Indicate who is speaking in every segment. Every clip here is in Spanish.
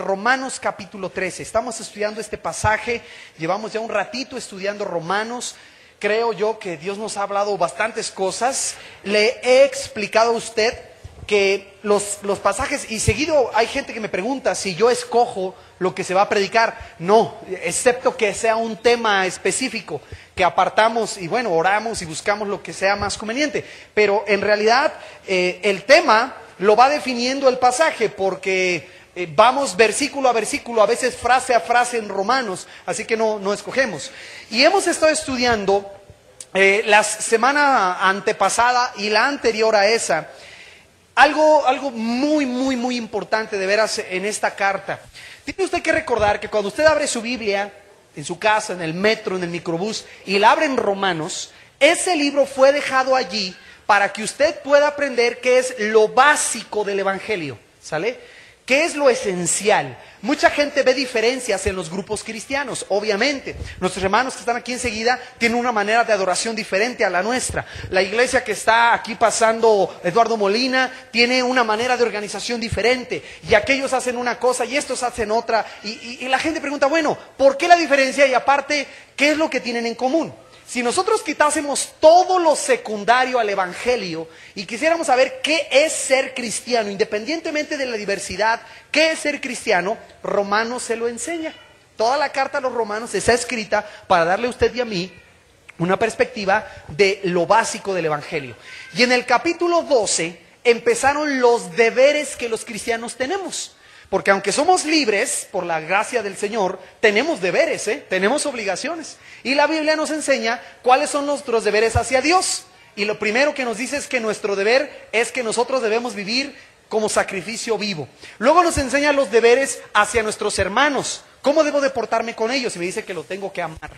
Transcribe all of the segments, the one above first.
Speaker 1: Romanos capítulo 13. Estamos estudiando este pasaje, llevamos ya un ratito estudiando Romanos. Creo yo que Dios nos ha hablado bastantes cosas. Le he explicado a usted que los pasajes, y seguido hay gente que me pregunta si yo escojo lo que se va a predicar. No, excepto que sea un tema específico que apartamos y bueno, oramos y buscamos lo que sea más conveniente. Pero en realidad el tema lo va definiendo el pasaje, porque vamos versículo a versículo, a veces frase a frase en Romanos, así que no escogemos. Y hemos estado estudiando la semana antepasada y la anterior a esa, algo muy importante de veras en esta carta. Tiene usted que recordar que cuando usted abre su Biblia, en su casa, en el metro, en el microbús, y la abre en Romanos, ese libro fue dejado allí para que usted pueda aprender qué es lo básico del Evangelio, ¿sale? ¿Qué es lo esencial? Mucha gente ve diferencias en los grupos cristianos, obviamente. Nuestros hermanos que están aquí enseguida tienen una manera de adoración diferente a la nuestra. La iglesia que está aquí pasando Eduardo Molina tiene una manera de organización diferente. Y aquellos hacen una cosa y estos hacen otra. Y la gente pregunta, bueno, ¿por qué la diferencia? Y aparte, ¿qué es lo que tienen en común? Si nosotros quitásemos todo lo secundario al Evangelio y quisiéramos saber qué es ser cristiano, independientemente de la diversidad, qué es ser cristiano, Romanos se lo enseña. Toda la carta a los Romanos está escrita para darle a usted y a mí una perspectiva de lo básico del Evangelio. Y en el capítulo 12 empezaron los deberes que los cristianos tenemos. Porque aunque somos libres por la gracia del Señor, tenemos deberes, tenemos obligaciones. Y la Biblia nos enseña cuáles son nuestros deberes hacia Dios. Y lo primero que nos dice es que nuestro deber es que nosotros debemos vivir como sacrificio vivo. Luego nos enseña los deberes hacia nuestros hermanos. ¿Cómo debo de portarme con ellos? Y me dice que lo tengo que amar.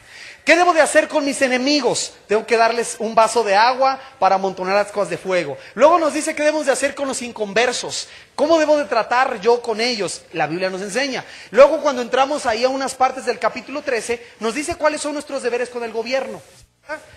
Speaker 1: ¿Qué debo de hacer con mis enemigos? Tengo que darles un vaso de agua para amontonar las cosas de fuego. Luego nos dice qué debemos de hacer con los inconversos. ¿Cómo debo de tratar yo con ellos? La Biblia nos enseña. Luego cuando entramos ahí a unas partes del capítulo 13, nos dice cuáles son nuestros deberes con el gobierno.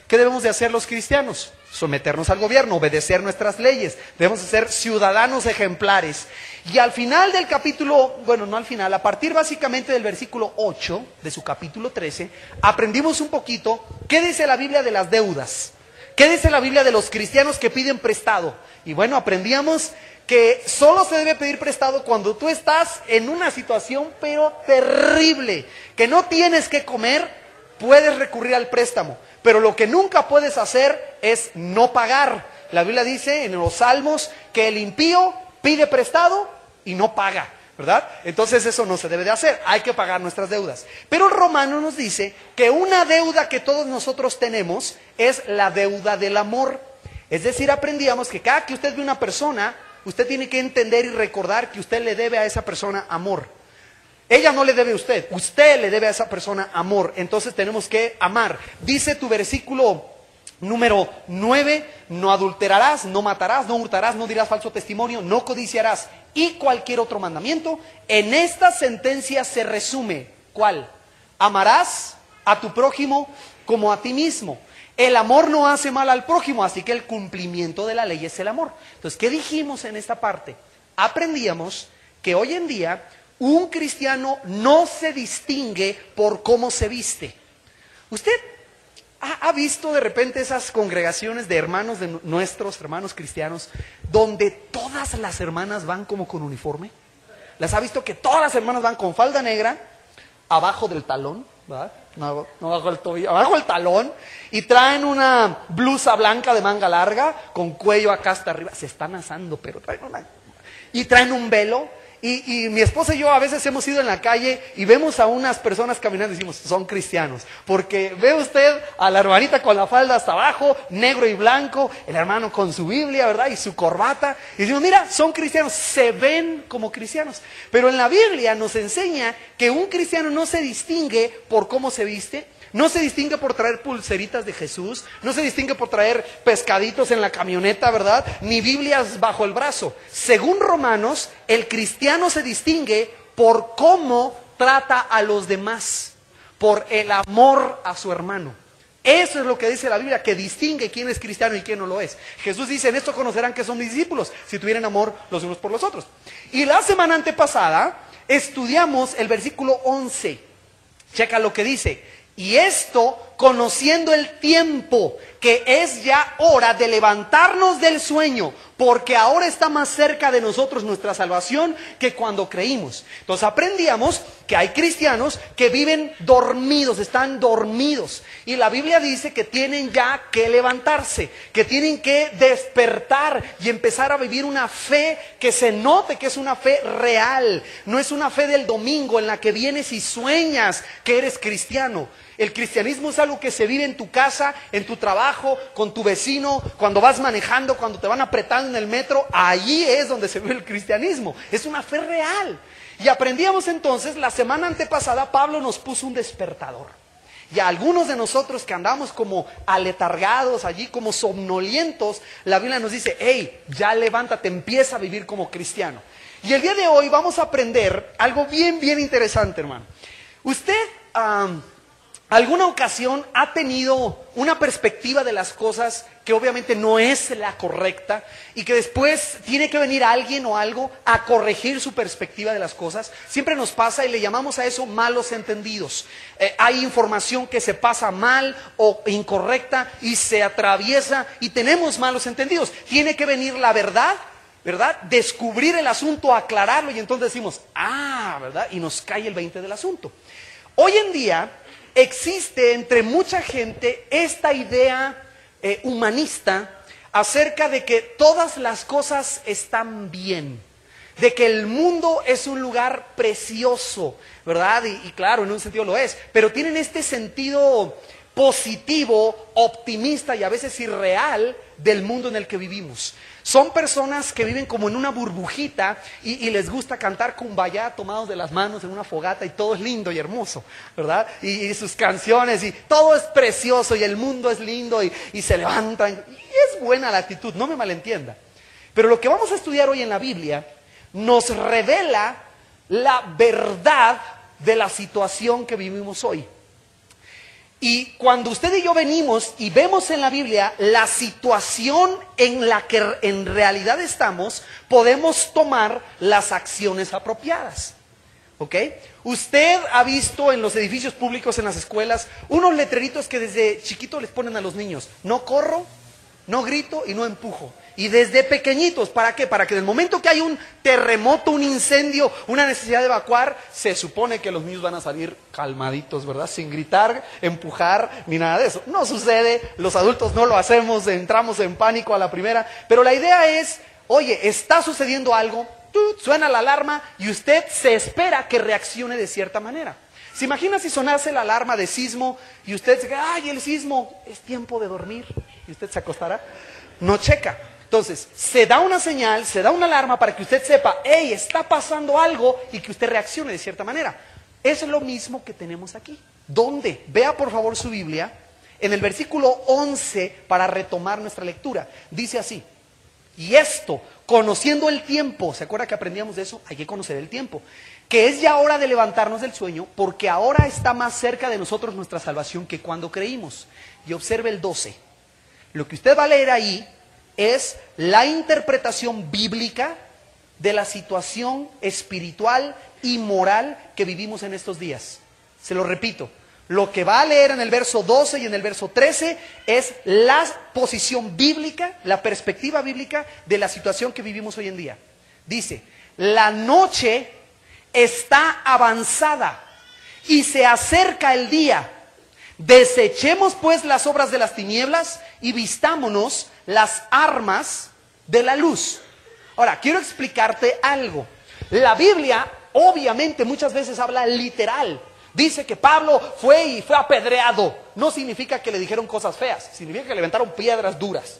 Speaker 1: ¿Qué debemos de hacer los cristianos? Someternos al gobierno, obedecer nuestras leyes. Debemos de ser ciudadanos ejemplares. Y al final del capítulo, bueno, no al final, a partir básicamente del versículo 8 de su capítulo 13, aprendimos un poquito qué dice la Biblia de las deudas. ¿Qué dice la Biblia de los cristianos que piden prestado? Y bueno, aprendíamos que solo se debe pedir prestado cuando tú estás en una situación pero terrible, que no tienes que comer, puedes recurrir al préstamo. Pero lo que nunca puedes hacer es no pagar. La Biblia dice en los Salmos que el impío pide prestado y no paga, ¿verdad? Entonces eso no se debe de hacer, hay que pagar nuestras deudas. Pero el Romano nos dice que una deuda que todos nosotros tenemos es la deuda del amor. Es decir, aprendíamos que cada que usted ve una persona, usted tiene que entender y recordar que usted le debe a esa persona amor. Ella no le debe a usted le debe a esa persona amor, entonces tenemos que amar. Dice tu versículo número 9, no adulterarás, no matarás, no hurtarás, no dirás falso testimonio, no codiciarás y cualquier otro mandamiento. En esta sentencia se resume, ¿cuál? Amarás a tu prójimo como a ti mismo. El amor no hace mal al prójimo, así que el cumplimiento de la ley es el amor. Entonces, ¿qué dijimos en esta parte? Aprendíamos que hoy en día un cristiano no se distingue por cómo se viste. ¿Usted ha visto de repente esas congregaciones de hermanos, de nuestros hermanos cristianos, donde todas las hermanas van como con uniforme? ¿Las ha visto que todas las hermanas van con falda negra, abajo del talón, ¿verdad? No abajo del tobillo, abajo del talón, y traen una blusa blanca de manga larga, con cuello acá hasta arriba? Se están asando, pero traen una... Y traen un velo. Y mi esposa y yo a veces hemos ido en la calle y vemos a unas personas caminando y decimos, son cristianos. Porque ve usted a la hermanita con la falda hasta abajo, negro y blanco, el hermano con su Biblia, ¿verdad? Y su corbata. Y decimos, mira, son cristianos, se ven como cristianos. Pero en la Biblia nos enseña que un cristiano no se distingue por cómo se viste. No se distingue por traer pulseritas de Jesús, no se distingue por traer pescaditos en la camioneta, ¿verdad? Ni Biblias bajo el brazo. Según Romanos, el cristiano se distingue por cómo trata a los demás, por el amor a su hermano. Eso es lo que dice la Biblia, que distingue quién es cristiano y quién no lo es. Jesús dice, en esto conocerán que son mis discípulos, si tuvieran amor los unos por los otros. Y la semana antepasada estudiamos el versículo 11. Checa lo que dice. Y esto, conociendo el tiempo, que es ya hora de levantarnos del sueño, porque ahora está más cerca de nosotros nuestra salvación que cuando creímos. Entonces aprendíamos que hay cristianos que viven dormidos, están dormidos. Y la Biblia dice que tienen ya que levantarse, que tienen que despertar y empezar a vivir una fe que se note que es una fe real. No es una fe del domingo en la que vienes y sueñas que eres cristiano. El cristianismo es algo que se vive en tu casa, en tu trabajo, con tu vecino, cuando vas manejando, cuando te van apretando en el metro. Allí es donde se vive el cristianismo. Es una fe real. Y aprendíamos entonces, la semana antepasada, Pablo nos puso un despertador. Y a algunos de nosotros que andamos como aletargados allí, como somnolientos, la Biblia nos dice, hey, ya levántate, empieza a vivir como cristiano. Y el día de hoy vamos a aprender algo bien, bien interesante, hermano. Usted... ¿alguna ocasión ha tenido una perspectiva de las cosas que obviamente no es la correcta y que después tiene que venir alguien o algo a corregir su perspectiva de las cosas? Siempre nos pasa y le llamamos a eso malos entendidos. Hay información que se pasa mal o incorrecta y se atraviesa y tenemos malos entendidos. Tiene que venir la verdad, ¿verdad? Descubrir el asunto, aclararlo y entonces decimos, ¿verdad? Y nos cae el 20 del asunto. Hoy en día existe entre mucha gente esta idea humanista acerca de que todas las cosas están bien, de que el mundo es un lugar precioso, ¿verdad? Y claro, en un sentido lo es, pero tienen este sentido positivo, optimista y a veces irreal del mundo en el que vivimos. Son personas que viven como en una burbujita y les gusta cantar kumbaya tomados de las manos en una fogata y todo es lindo y hermoso, ¿verdad? Y sus canciones y todo es precioso y el mundo es lindo y se levantan. Y es buena la actitud, no me malentienda. Pero lo que vamos a estudiar hoy en la Biblia nos revela la verdad de la situación que vivimos hoy. Y cuando usted y yo venimos y vemos en la Biblia la situación en la que en realidad estamos, podemos tomar las acciones apropiadas. ¿Ok? Usted ha visto en los edificios públicos, en las escuelas, unos letreritos que desde chiquito les ponen a los niños: no corro, no grito y no empujo. Y desde pequeñitos, ¿para qué? Para que en el momento que hay un terremoto, un incendio, una necesidad de evacuar, se supone que los niños van a salir calmaditos, ¿verdad? Sin gritar, empujar, ni nada de eso. No sucede, los adultos no lo hacemos, entramos en pánico a la primera. Pero la idea es, oye, está sucediendo algo, suena la alarma y usted se espera que reaccione de cierta manera. ¿Se imagina si sonase la alarma de sismo y usted dice, ay, el sismo, es tiempo de dormir? Y usted se acostará. No checa. Entonces, se da una señal, se da una alarma para que usted sepa, hey, está pasando algo y que usted reaccione de cierta manera. Es lo mismo que tenemos aquí. ¿Dónde? Vea por favor su Biblia, en el versículo 11 para retomar nuestra lectura. Dice así, y esto, conociendo el tiempo, ¿se acuerda que aprendíamos de eso? Hay que conocer el tiempo. Que es ya hora de levantarnos del sueño, porque ahora está más cerca de nosotros nuestra salvación que cuando creímos. Y observe el 12. Lo que usted va a leer ahí es la interpretación bíblica de la situación espiritual y moral que vivimos en estos días. Se lo repito, lo que va a leer en el verso 12 y en el verso 13 es la posición bíblica, la perspectiva bíblica de la situación que vivimos hoy en día. Dice, la noche está avanzada y se acerca el día. Desechemos pues las obras de las tinieblas y vistámonos las armas de la luz. Ahora, quiero explicarte algo. La Biblia obviamente muchas veces habla literal. Dice que Pablo fue apedreado. No significa que le dijeron cosas feas, significa que le aventaron piedras duras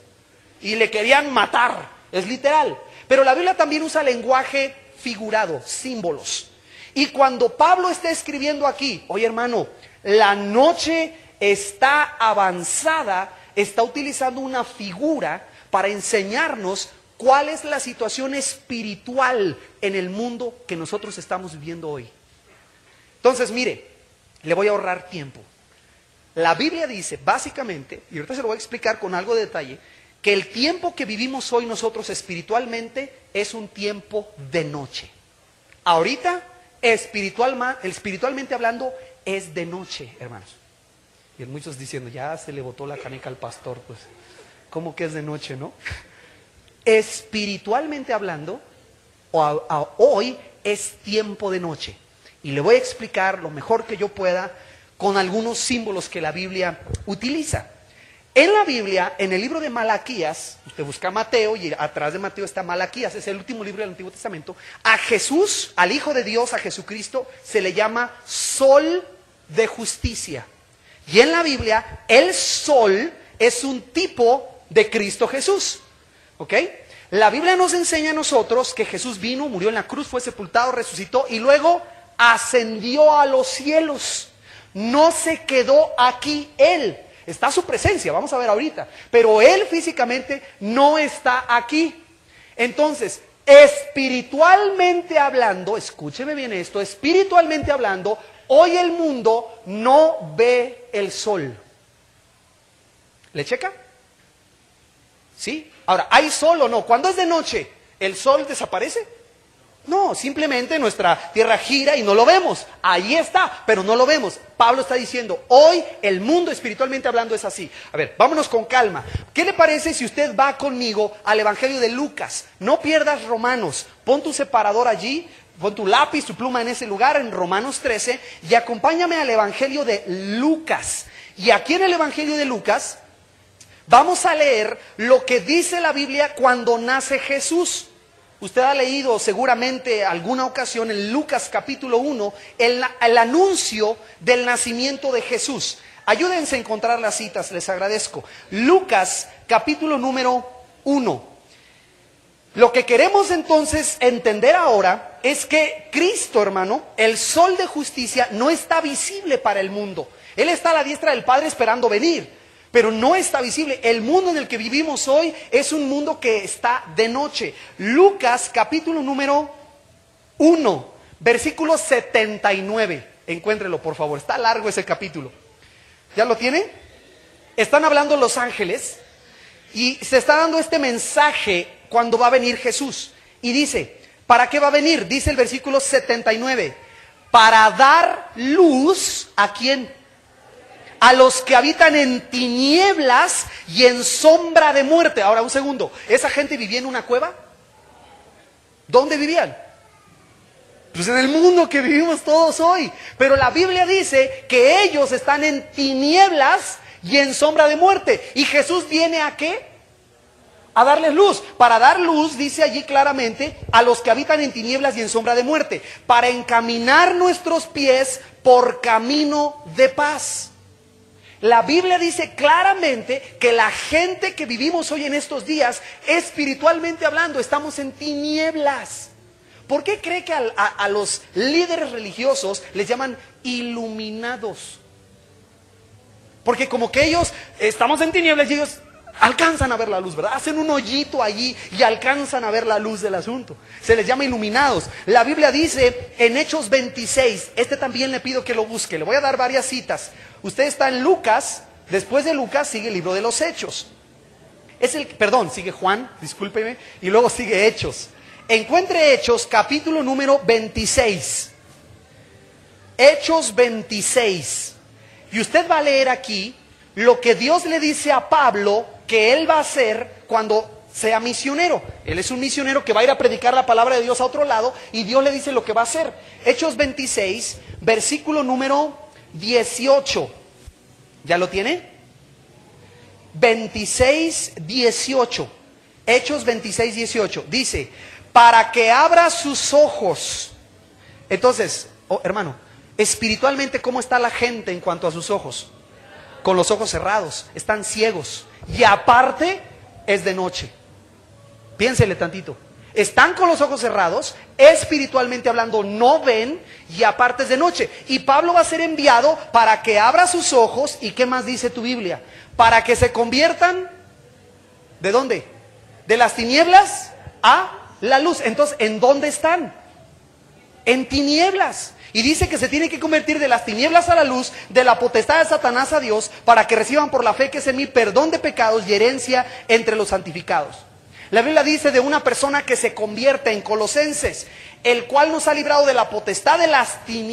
Speaker 1: y le querían matar. Es literal. Pero la Biblia también usa lenguaje figurado, símbolos. Y cuando Pablo está escribiendo aquí, oye hermano, la noche está avanzada, está utilizando una figura para enseñarnos cuál es la situación espiritual en el mundo que nosotros estamos viviendo hoy. Entonces, mire, le voy a ahorrar tiempo. La Biblia dice, básicamente, y ahorita se lo voy a explicar con algo de detalle, que el tiempo que vivimos hoy nosotros espiritualmente es un tiempo de noche. Ahorita espiritualmente hablando, es de noche, hermanos. Y muchos diciendo, ya se le botó la caneca al pastor, pues, ¿cómo que es de noche, no? Espiritualmente hablando, hoy es tiempo de noche. Y le voy a explicar lo mejor que yo pueda con algunos símbolos que la Biblia utiliza. En la Biblia, en el libro de Malaquías, usted busca Mateo y atrás de Mateo está Malaquías, es el último libro del Antiguo Testamento. A Jesús, al Hijo de Dios, a Jesucristo, se le llama sol de justicia. Y en la Biblia, el sol es un tipo de Cristo Jesús. ¿Ok? La Biblia nos enseña a nosotros que Jesús vino, murió en la cruz, fue sepultado, resucitó y luego ascendió a los cielos. No se quedó aquí Él. Está su presencia, vamos a ver ahorita. Pero Él físicamente no está aquí. Entonces, espiritualmente hablando, escúcheme bien esto, espiritualmente hablando, hoy el mundo no ve el sol. ¿Le checa? ¿Sí? Ahora, ¿hay sol o no? Cuando es de noche, ¿el sol desaparece? No, simplemente nuestra tierra gira y no lo vemos. Ahí está, pero no lo vemos. Pablo está diciendo, hoy el mundo espiritualmente hablando es así. A ver, vámonos con calma. ¿Qué le parece si usted va conmigo al Evangelio de Lucas? No pierdas Romanos. Pon tu separador allí, pon tu lápiz, tu pluma en ese lugar, en Romanos 13, y acompáñame al Evangelio de Lucas. Y aquí en el Evangelio de Lucas vamos a leer lo que dice la Biblia cuando nace Jesús. Usted ha leído seguramente alguna ocasión en Lucas capítulo 1 el anuncio del nacimiento de Jesús. Ayúdense a encontrar las citas, les agradezco. Lucas capítulo número 1. Lo que queremos entonces entender ahora es que Cristo, hermano, el sol de justicia, no está visible para el mundo. Él está a la diestra del Padre esperando venir. Pero no está visible. El mundo en el que vivimos hoy es un mundo que está de noche. Lucas capítulo número 1, versículo 79. Encuéntrelo por favor, está largo ese capítulo. ¿Ya lo tiene? Están hablando los ángeles y se está dando este mensaje cuando va a venir Jesús. Y dice, ¿para qué va a venir? Dice el versículo 79. Para dar luz, ¿a quién? A los que habitan en tinieblas y en sombra de muerte. Ahora, un segundo. ¿Esa gente vivía en una cueva? ¿Dónde vivían? Pues en el mundo que vivimos todos hoy. Pero la Biblia dice que ellos están en tinieblas y en sombra de muerte. ¿Y Jesús viene a qué? A darles luz. Para dar luz, dice allí claramente, a los que habitan en tinieblas y en sombra de muerte. Para encaminar nuestros pies por camino de paz. La Biblia dice claramente que la gente que vivimos hoy en estos días, espiritualmente hablando, estamos en tinieblas. ¿Por qué cree que a los líderes religiosos les llaman iluminados? Porque como que ellos, estamos en tinieblas y ellos alcanzan a ver la luz, ¿verdad? Hacen un hoyito allí y alcanzan a ver la luz del asunto. Se les llama iluminados. La Biblia dice en Hechos 26, también le pido que lo busque, le voy a dar varias citas. Usted está en Lucas, después de Lucas sigue el libro de los Hechos. Sigue Juan, discúlpeme, y luego sigue Hechos. Encuentre Hechos, capítulo número 26. Hechos 26. Y usted va a leer aquí lo que Dios le dice a Pablo que él va a hacer cuando sea misionero. Él es un misionero que va a ir a predicar la palabra de Dios a otro lado y Dios le dice lo que va a hacer. Hechos 26, versículo número 18. ¿Ya lo tiene? 26, 18. Hechos 26, 18. Dice, para que abra sus ojos. Entonces, hermano, espiritualmente, ¿cómo está la gente en cuanto a sus ojos? Con los ojos cerrados, están ciegos. Y aparte, es de noche. Piénsele tantito. Están con los ojos cerrados, espiritualmente hablando no ven, y aparte es de noche. Y Pablo va a ser enviado para que abra sus ojos. ¿Y qué más dice tu Biblia? Para que se conviertan, ¿de dónde? De las tinieblas a la luz. Entonces, ¿en dónde están? En tinieblas. Y dice que se tiene que convertir de las tinieblas a la luz, de la potestad de Satanás a Dios, para que reciban por la fe que es en mí perdón de pecados y herencia entre los santificados. La Biblia dice de una persona que se convierte en Colosenses. el cual nos ha librado de la potestad de las tinieblas